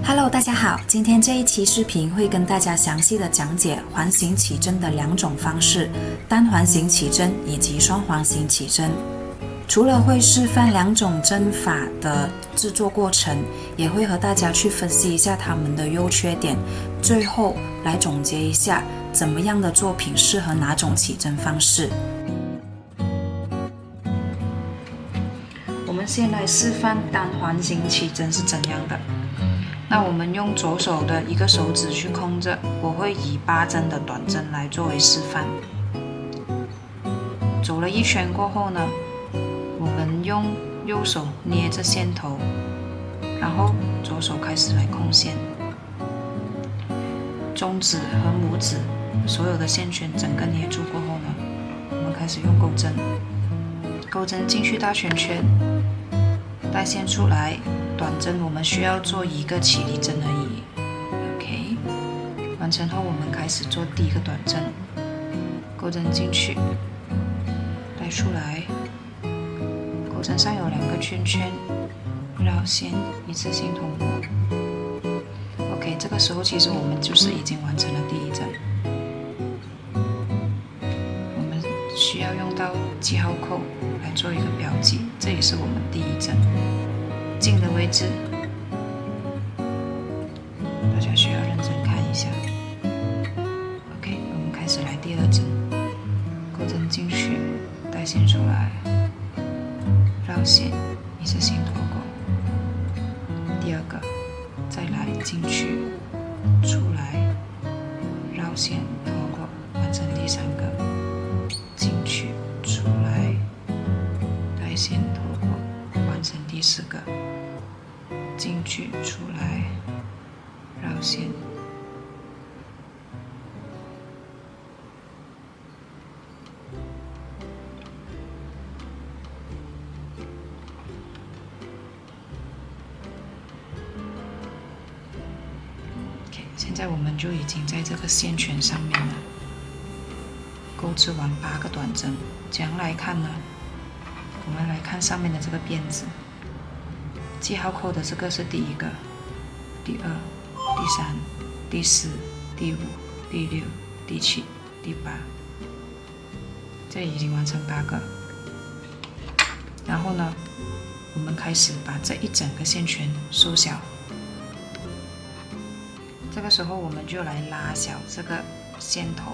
Hello，大家好，今天这一期视频会跟大家详细的讲解环形起针的两种方式，单环形起针以及双环形起针。除了会示范两种针法的制作过程，也会和大家去分析一下它们的优缺点，最后来总结一下怎么样的作品适合哪种起针方式。我们先来示范单环形起针是怎样的。那我们用左手的一个手指去控着，我会以8针的短针来作为示范。走了一圈过后呢，我们用右手捏着线头，然后左手开始来控线。中指和拇指所有的线圈整个捏住过后呢，我们开始用钩针，钩针进去大圈圈，带线出来。短针我们需要做一个起立针而已 ，OK。完成后，我们开始做第一个短针，钩针进去，带出来，钩针上有2个圈圈，绕线，一次性通过。OK， 这个时候其实我们就是已经完成了第一针。我们需要用到记号扣来做一个标记，这也是我们第一针。进的位置，大家需要认真看一下。OK， 我们开始来第二针，钩针进去，带线出来，绕线，一次性脱钩。第二个，再来进去，出来，绕线脱钩，完成第3个，进去，出来，带线脱钩，完成第4个。进去出来，绕线。OK， 现在我们就已经在这个线圈上面了，钩织完8个短针。怎样来看呢？我们来看上面的这个辫子。记号扣的这个是第1个、第2、第3、第4、第5、第6、第7、第8，这里已经完成8个。然后呢，我们开始把这一整个线圈缩小。这个时候我们就来拉小这个线头，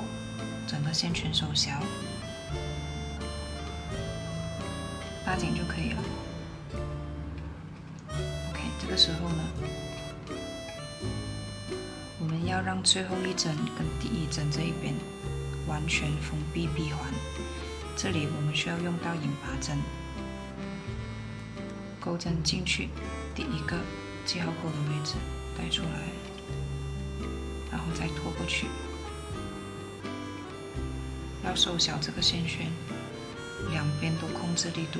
整个线圈缩小，拉紧就可以了。这个时候呢，我们要让最后一针跟第一针这一边完全封闭闭环。这里我们需要用到引拔针，钩针进去第1个记号扣的位置带出来，然后再拖过去。要收小这个线圈，两边都控制力度，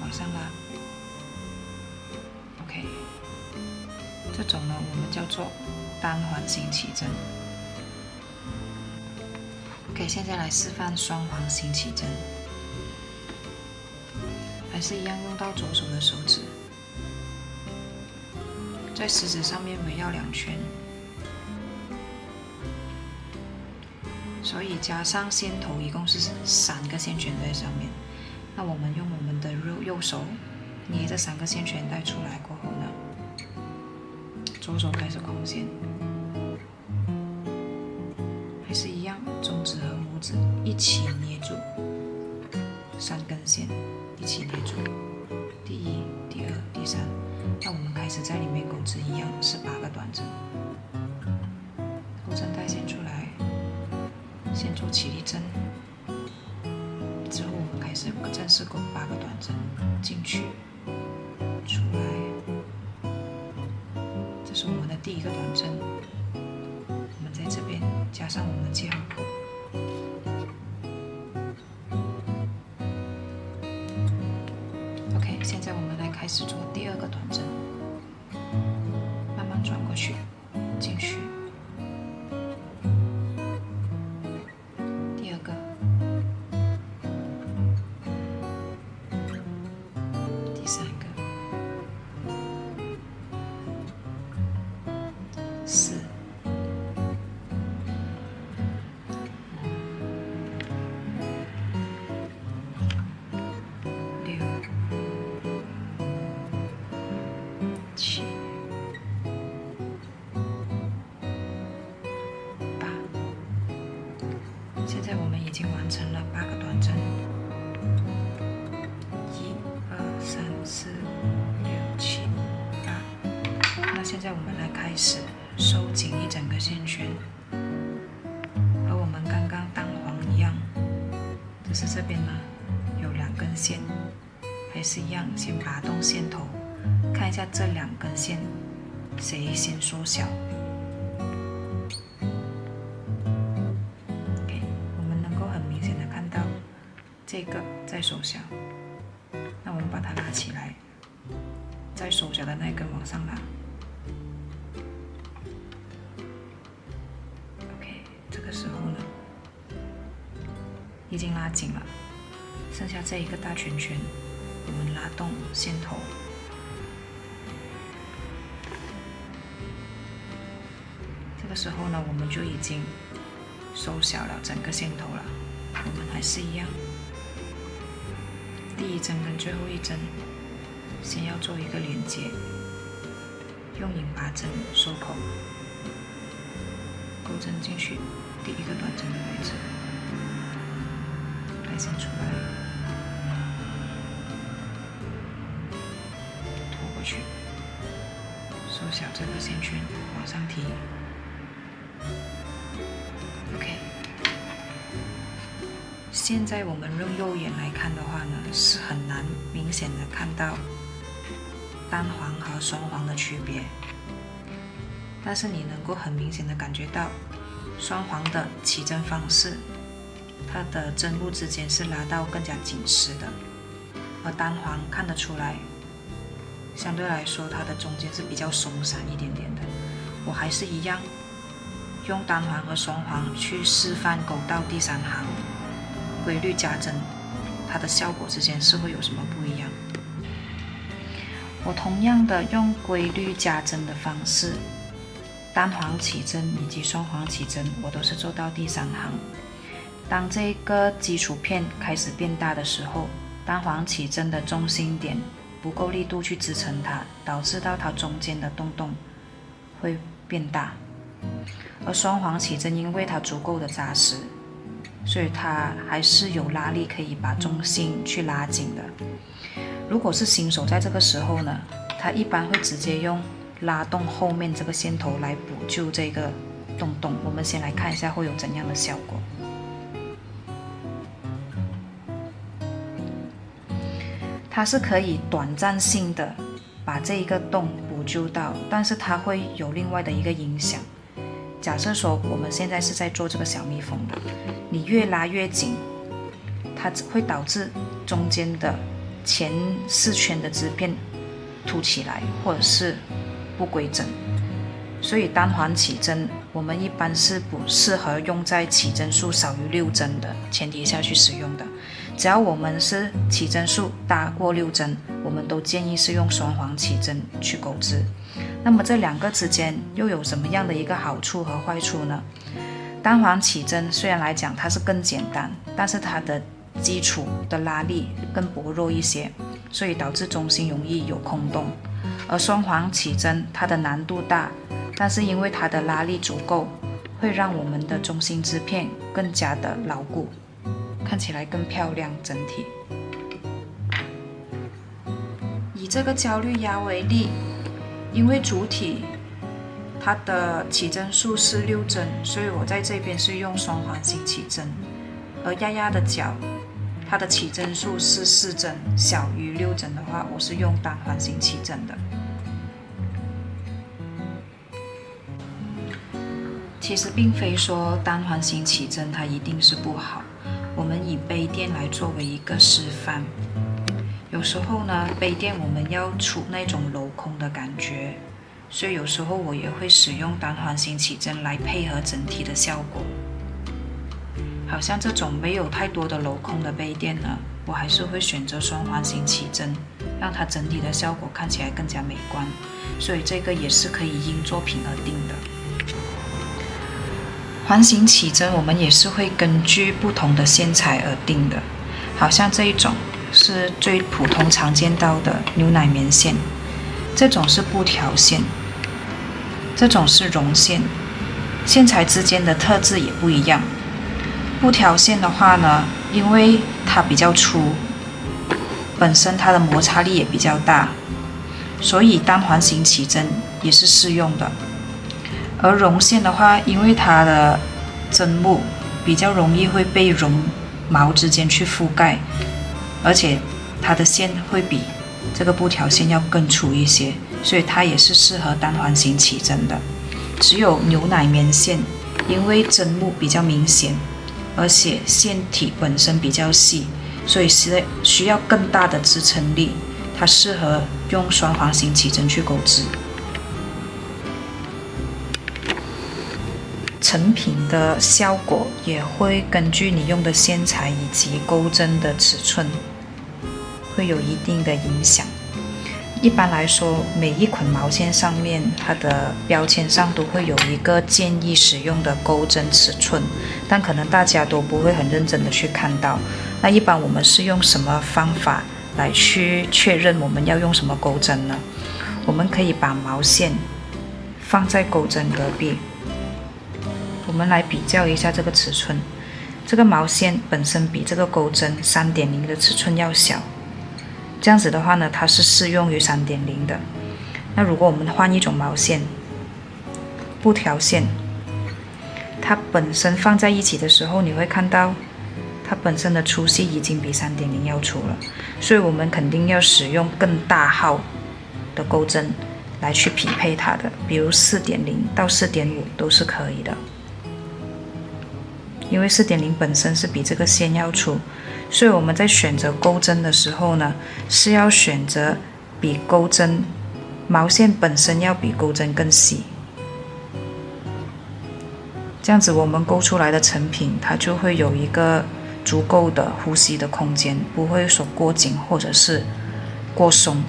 往上拉。OK， 这种呢我们叫做单环形起针。OK， 现在来示范双环形起针，还是一样用到左手的手指，在食指上面围绕2圈，所以加上线头一共是3个线圈在上面。那我们用我们的右手捏这3个线圈带出来过后呢，左手开始控线，还是一样，中指和拇指一起捏住3根线，一起捏住第1、第2、第3。那我们开始在里面钩织一样18个短针，钩针带线出来，先做起立针，之后我们开始正式钩8个短针进去。出来，这是我们的第1个短针。我们在这边加上我们的记号扣。OK， 现在我们来开始做第2个短针，慢慢转过去，进去。第2个。第3个。现在我们已经完成了8个短针，1、2、3、4、5、6、7、8。那现在我们来开始收紧一整个线圈，和我们刚刚蛋黄一样，只是这边呢有2根线，还是一样，先拔动线头，看一下这2根线谁先缩小。这个再收小，那我们把它拉起来，再收小的那根往上拉。OK， 这个时候呢，已经拉紧了，剩下这一个大圈圈，我们拉动线头。这个时候呢，我们就已经收小了整个线头了。我们还是一样。第1针跟最后1针，先要做一个连接，用引拔针收口，钩针进去第1个短针的位置，带线出来，拖过去，收小这个线圈，往上提。OK。现在我们用肉眼来看的话呢，是很难明显的看到单黄和双黄的区别，但是你能够很明显的感觉到双黄的起针方式，它的针路之间是拉到更加紧实的，而单黄看得出来，相对来说它的中间是比较松散一点点的。我还是一样用单黄和双黄去示范钩到第3行。规律加针，它的效果之间是会有什么不一样？我同样的用规律加针的方式，单黄起针以及双黄起针，我都是做到第3行。当这个基础片开始变大的时候，单黄起针的中心点不够力度去支撑它，导致到它中间的洞洞会变大。而双黄起针因为它足够的扎实，所以它还是有拉力可以把中心去拉紧的。如果是新手在这个时候呢，他一般会直接用拉动后面这个线头来补救这个洞洞。我们先来看一下会有怎样的效果。它是可以短暂性的把这一个洞补救到，但是它会有另外的一个影响。假设说我们现在是在做这个小蜜蜂的，你越拉越紧，它会导致中间的前4圈的织片凸起来，或者是不规整。所以单黄起针我们一般是不适合用在起针数少于6针的前提下去使用的。只要我们是起针数大过6针，我们都建议是用双黄起针去钩织。那么这2个之间又有什么样的一个好处和坏处呢？单黄起针虽然来讲它是更简单，但是它的基础的拉力更薄弱一些，所以导致中心容易有空洞。而双黄起针它的难度大，但是因为它的拉力足够，会让我们的中心织片更加的牢固，看起来更漂亮整体。以这个焦绿鸭为例，因为主体它的起针数是6针，所以我在这边是用双黄型起针。而鸭鸭的脚，它的起针数是4针，小于6针的话，我是用单黄型起针的。其实并非说单黄型起针它一定是不好，我们以杯垫来作为一个示范。有时候呢，杯垫我们要出那种镂空的感觉，所以有时候我也会使用单黄型起针来配合整体的效果。好像这种没有太多的镂空的杯垫呢，我还是会选择双黄型起针，让它整体的效果看起来更加美观。所以这个也是可以因作品而定的。环形起针我们也是会根据不同的线材而定的，好像这一种是最普通常见到的牛奶棉线，这种是布条线，这种是绒线，线材之间的特质也不一样。布条线的话呢，因为它比较粗，本身它的摩擦力也比较大，所以单环形起针也是适用的。而绒线的话，因为它的针目比较容易会被绒毛之间去覆盖，而且它的线会比这个布条线要更粗一些，所以它也是适合单环形起针的。只有牛奶棉线，因为针目比较明显，而且线体本身比较细，所以需要更大的支撑力，它适合用双环形起针去钩织。成品的效果也会根据你用的线材以及钩针的尺寸，会有一定的影响。一般来说，每一捆毛线上面，它的标签上都会有一个建议使用的钩针尺寸，但可能大家都不会很认真的去看到。那一般我们是用什么方法来去确认我们要用什么钩针呢？我们可以把毛线放在钩针隔壁，我们来比较一下这个尺寸。这个毛线本身比这个钩针 3.0 的尺寸要小，这样子的话呢，它是适用于 3.0 的。那如果我们换一种毛线，布条线，它本身放在一起的时候，你会看到它本身的粗细已经比 3.0 要粗了，所以我们肯定要使用更大号的钩针来去匹配它的，比如 4.0 到 4.5 都是可以的。因为 4.0 本身是比这个线要粗，所以我们在选择钩针的时候呢，是要选择比钩针毛线本身要比钩针更细，这样子我们钩出来的成品它就会有一个足够的呼吸的空间，不会说过紧或者是过松。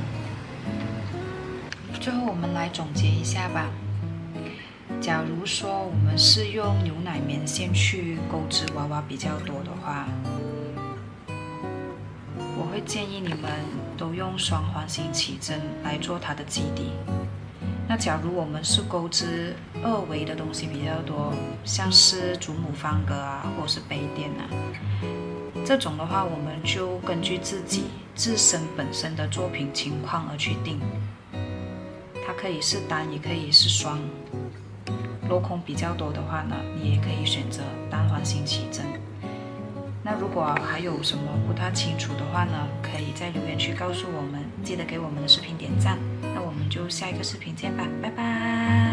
最后我们来总结一下吧。假如说我们是用牛奶棉线去钩织娃娃比较多的话，我会建议你们都用双环形起针来做它的基底。那假如我们是钩织2维的东西比较多，像是祖母方格啊，或者是杯垫啊，这种的话我们就根据自身本身的作品情况而去定，它可以是单也可以是双。镂空比较多的话呢，你也可以选择单环形起针。那如果还有什么不太清楚的话呢，可以在留言区告诉我们，记得给我们的视频点赞。那我们就下一个视频见吧，拜拜。